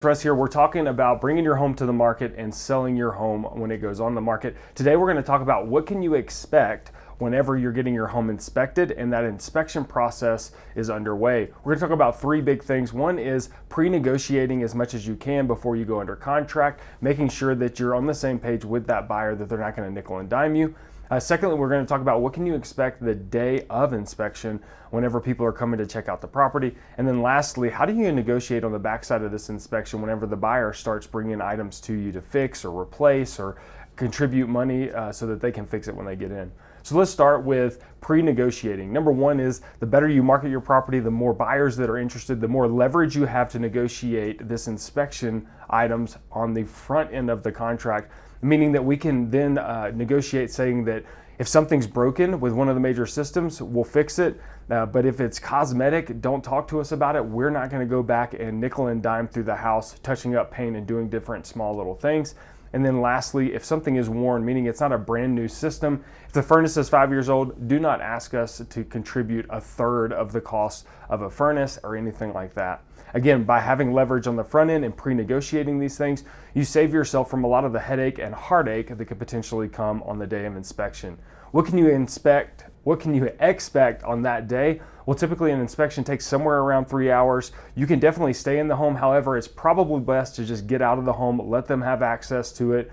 Russ here. We're talking about bringing your home to the market and selling your home when it goes on the market. Today we're going to talk about what can you expect whenever you're getting your home inspected and that inspection process is underway. We're going to talk about three big things. One is pre-negotiating as much as you can before you go under contract, making sure that you're on the same page with that buyer, that they're not going to nickel and dime you. Secondly, we're going to talk about what can you expect the day of inspection whenever people are coming to check out the property. And then lastly, how do you negotiate on the backside of this inspection whenever the buyer starts bringing items to you to fix or replace or contribute money so that they can fix it when they get in. So let's start with pre-negotiating. Number one is the better you market your property, the more buyers that are interested, the more leverage you have to negotiate this inspection items on the front end of the contract, meaning that we can then negotiate saying that if something's broken with one of the major systems, we'll fix it. But if it's cosmetic, don't talk to us about it. We're not going to go back and nickel and dime through the house, touching up paint and doing different small little things. And then lastly, if something is worn, meaning it's not a brand new system, if the furnace is 5 years old, do not ask us to contribute a third of the cost of a furnace or anything like that. Again, by having leverage on the front end and pre-negotiating these things, you save yourself from a lot of the headache and heartache that could potentially come on the day of inspection. What can you expect on that day? Well, typically an inspection takes somewhere around 3 hours. You can definitely stay in the home. However, it's probably best to just get out of the home, let them have access to it,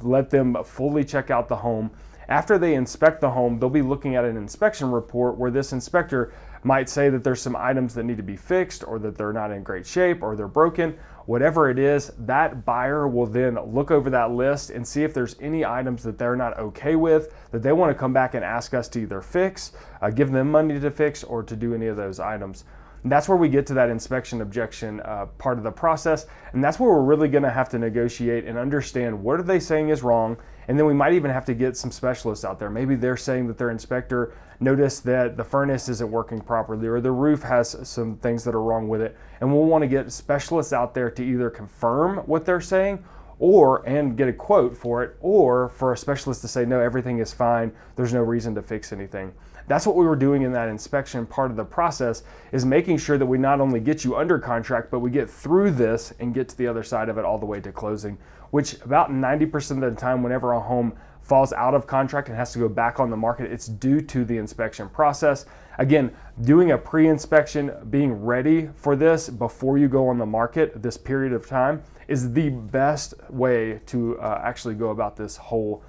let them fully check out the home. After they inspect the home, they'll be looking at an inspection report where this inspector might say that there's some items that need to be fixed or that they're not in great shape or they're broken. Whatever it is, that buyer will then look over that list and see if there's any items that they're not okay with, that they want to come back and ask us to either fix, give them money to fix, or to do any of those items. And that's where we get to that inspection objection part of the process. And that's where we're really going to have to negotiate and understand what are they saying is wrong. And then we might even have to get some specialists out there. Maybe they're saying that their inspector noticed that the furnace isn't working properly or the roof has some things that are wrong with it. And we'll want to get specialists out there to either confirm what they're saying and get a quote for it, or for a specialist to say, no, everything is fine, there's no reason to fix anything. That's what we were doing in that inspection part of the process, is making sure that we not only get you under contract, but we get through this and get to the other side of it all the way to closing, which about 90% of the time whenever a home falls out of contract and has to go back on the market, it's due to the inspection process. Again, doing a pre-inspection, being ready for this before you go on the market, this period of time, is the best way to actually go about this whole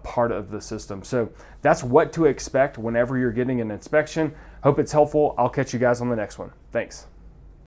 part of the system. So that's what to expect whenever you're getting an inspection. Hope it's helpful. I'll catch you guys on the next one. Thanks.